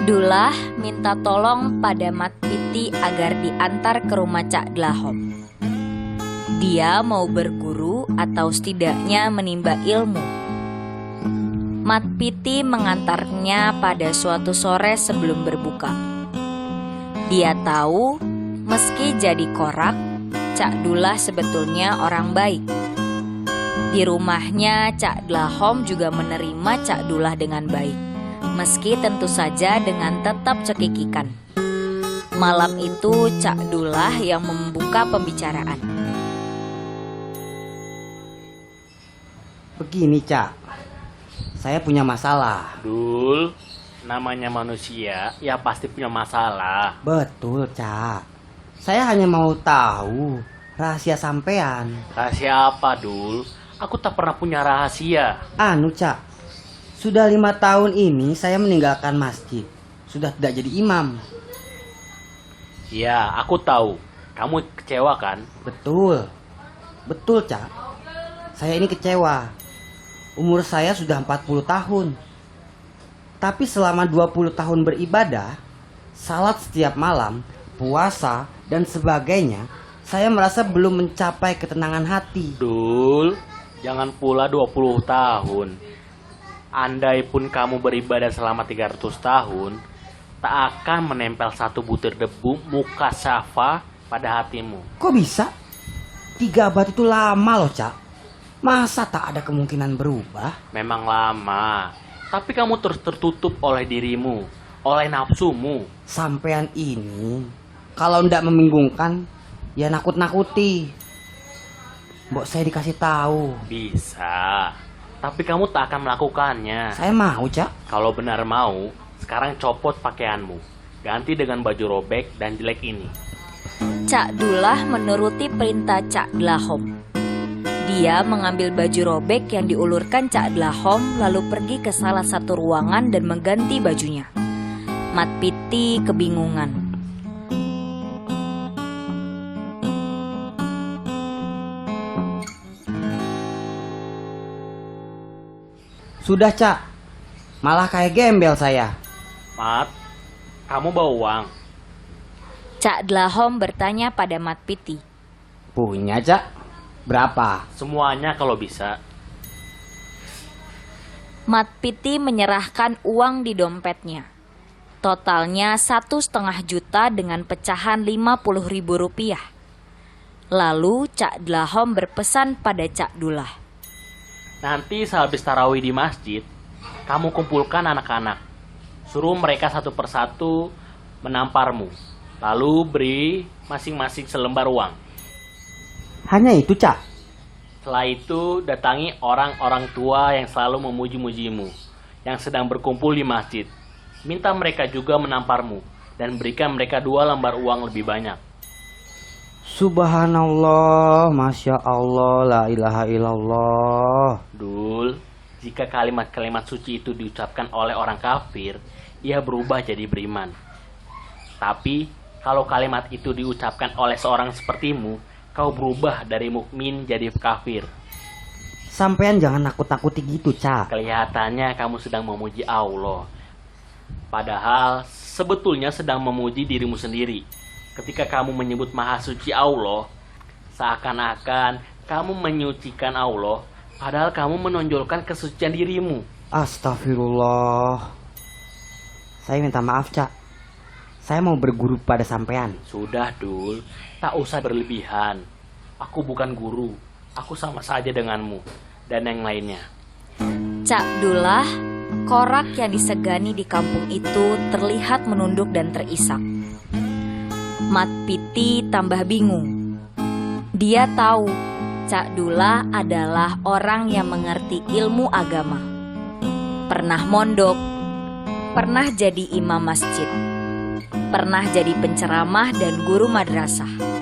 Dullah minta tolong pada Mat Piti agar diantar ke rumah Cak Dlahom. Dia mau berguru atau setidaknya menimba ilmu. Mat Piti mengantarnya pada suatu sore sebelum berbuka. Dia tahu meski jadi korak, Cak Dullah sebetulnya orang baik. Di rumahnya Cak Dlahom juga menerima Cak Dullah dengan baik, meski tentu saja dengan tetap cekikikan. Malam itu Cak Dullah yang membuka pembicaraan. Begini, Cak. Saya punya masalah. Dul, namanya manusia ya pasti punya masalah. Betul, Cak. Saya hanya mau tahu rahasia sampean. Rahasia apa, Dul? Aku tak pernah punya rahasia. Cak. Sudah 5 tahun ini saya meninggalkan masjid. Sudah tidak jadi imam. Ya, aku tahu. Kamu kecewa kan? Betul. Betul, Cak. Saya ini kecewa. Umur saya sudah 40 tahun. Tapi selama 20 tahun beribadah, salat setiap malam, puasa, dan sebagainya, saya merasa belum mencapai ketenangan hati. Dul, jangan pula 20 tahun. Andai pun kamu beribadah selama 300 tahun, tak akan menempel satu butir debu muka syafa pada hatimu. Kok bisa? 3 abad itu lama loh, Cak. Masa tak ada kemungkinan berubah? Memang lama, tapi kamu terus tertutup oleh dirimu, oleh nafsumu. Sampean ini, kalau ndak membingungkan, ya nakut-nakuti. Mbok saya dikasih tahu. Bisa, tapi kamu tak akan melakukannya. Saya mau, Cak. Kalau benar mau, sekarang copot pakaianmu. Ganti dengan baju robek dan jelek ini. Cak Dullah menuruti perintah Cak Dlahom. Dia mengambil baju robek yang diulurkan Cak Dlahom lalu pergi ke salah satu ruangan dan mengganti bajunya. Mat Piti kebingungan. Sudah, Cak. Malah kayak gembel saya. Mat, kamu bawa uang? Cak Dlahom bertanya pada Mat Piti. Punya, Cak. Berapa? Semuanya kalau bisa. Mat Piti menyerahkan uang di dompetnya. Totalnya 1,5 juta dengan pecahan 50.000 rupiah. Lalu Cak Dlahom berpesan pada Cak Dullah. Nanti sehabis tarawih di masjid, kamu kumpulkan anak-anak. Suruh mereka satu persatu menamparmu. Lalu beri masing-masing selembar uang. Hanya itu, Cak. Setelah itu, datangi orang-orang tua yang selalu memuji-mujimu, yang sedang berkumpul di masjid. Minta mereka juga menamparmu, dan berikan mereka 2 lembar uang lebih banyak. Subhanallah, Masya Allah, la ilaha illallah. Dul, jika kalimat-kalimat suci itu diucapkan oleh orang kafir, ia berubah jadi beriman. Tapi, kalau kalimat itu diucapkan oleh seorang sepertimu, kau berubah dari mukmin jadi kafir. Sampean jangan nakut-nakuti gitu, Cak. Kelihatannya kamu sedang memuji Allah. Padahal sebetulnya sedang memuji dirimu sendiri. Ketika kamu menyebut Maha Suci Allah, seakan-akan kamu menyucikan Allah, padahal kamu menonjolkan kesucian dirimu. Astagfirullah. Saya minta maaf, Cak. Saya mau berguru pada sampean. Sudah, Dul, tak usah berlebihan. Aku bukan guru, aku sama saja denganmu dan yang lainnya. Cak Dullah, korak yang disegani di kampung itu terlihat menunduk dan terisak. Mat Piti tambah bingung. Dia tahu Cak Dullah adalah orang yang mengerti ilmu agama. Pernah mondok, pernah jadi imam masjid, pernah jadi penceramah dan guru madrasah.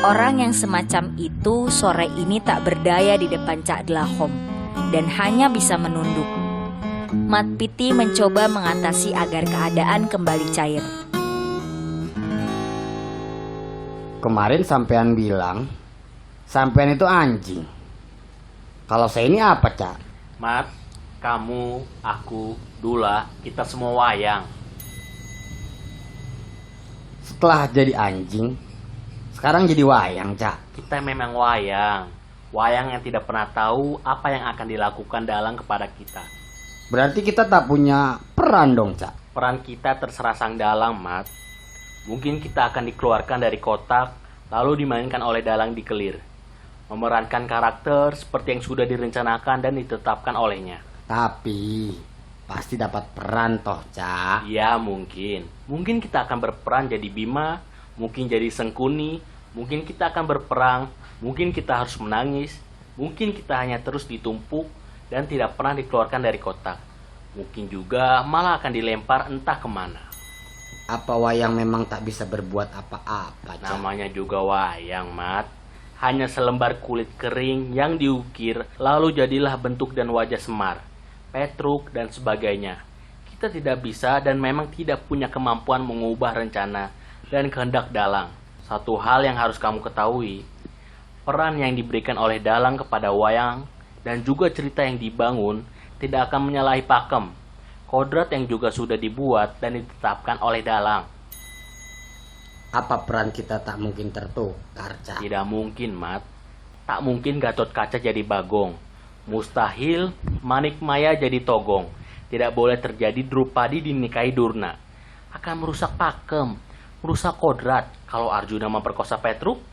Orang yang semacam itu sore ini tak berdaya di depan Cak Dlahom dan hanya bisa menunduk. Mat Piti mencoba mengatasi agar keadaan kembali cair. Kemarin sampean bilang, sampean itu anjing. Kalau saya ini apa, Cak? Mat, kamu, aku, Dullah, kita semua wayang. Setelah jadi anjing, sekarang jadi wayang, Cak. Kita memang wayang. Wayang yang tidak pernah tahu apa yang akan dilakukan dalang kepada kita. Berarti kita tak punya peran dong, Cak. Peran kita terserah sang dalang, Mat. Mungkin kita akan dikeluarkan dari kotak, lalu dimainkan oleh dalang di kelir. Memerankan karakter seperti yang sudah direncanakan dan ditetapkan olehnya. Tapi pasti dapat peran toh, Cak. Ya mungkin. Mungkin kita akan berperan jadi Bima, mungkin jadi Sengkuni, mungkin kita akan berperang, mungkin kita harus menangis, mungkin kita hanya terus ditumpuk dan tidak pernah dikeluarkan dari kotak. Mungkin juga malah akan dilempar entah kemana. Apa wayang memang tak bisa berbuat apa-apa, Cak? Namanya juga wayang, Mat. Hanya selembar kulit kering yang diukir, lalu jadilah bentuk dan wajah Semar, Petruk, dan sebagainya. Kita tidak bisa dan memang tidak punya kemampuan mengubah rencana dan kehendak dalang. Satu hal yang harus kamu ketahui, peran yang diberikan oleh dalang kepada wayang dan juga cerita yang dibangun tidak akan menyalahi pakem, kodrat yang juga sudah dibuat dan ditetapkan oleh dalang. Apa peran kita tak mungkin tertukar, Cak? Tidak mungkin, Mat. Tak mungkin Gatot Kaca jadi Bagong. Mustahil Manik Maya jadi Togong. Tidak boleh terjadi Drupadi dinikahi Durna. Akan merusak pakem, merusak kodrat kalau Arjuna memperkosa Petruk.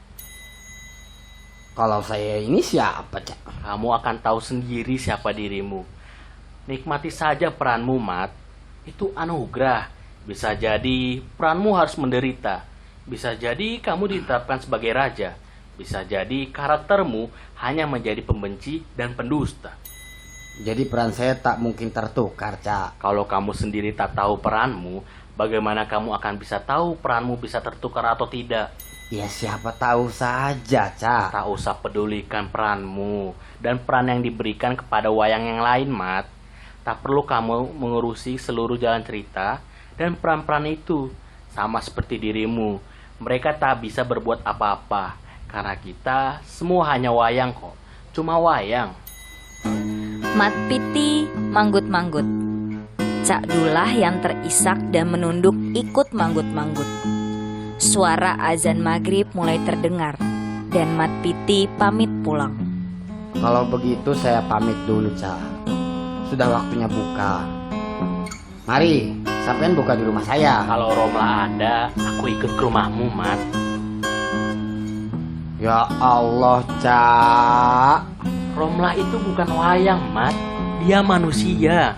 Kalau saya ini siapa, Cak? Kamu akan tahu sendiri siapa dirimu. Nikmati saja peranmu, Mat. Itu anugerah. Bisa jadi peranmu harus menderita. Bisa jadi kamu ditetapkan sebagai raja. Bisa jadi karaktermu hanya menjadi pembenci dan pendusta. Jadi peran saya tak mungkin tertukar, Cak. Kalau kamu sendiri tak tahu peranmu, bagaimana kamu akan bisa tahu peranmu bisa tertukar atau tidak? Ya siapa tahu saja, Cak. Tak usah pedulikan peranmu dan peran yang diberikan kepada wayang yang lain, Mat. Tak perlu kamu mengurusi seluruh jalan cerita dan peran-peran itu. Sama seperti dirimu, mereka tak bisa berbuat apa-apa karena kita semua hanya wayang kok. Cuma wayang. Mat Piti manggut-manggut. Cak Dullah yang terisak dan menunduk ikut manggut-manggut. Suara azan maghrib mulai terdengar dan Mat Piti pamit pulang. Kalau begitu saya pamit dulu, Cak. Sudah waktunya buka. Mari, sampean buka di rumah saya. Kalau Romla ada, aku ikut ke rumahmu, Mat. Ya Allah, Cak. Romla itu bukan wayang, Mat. Dia manusia.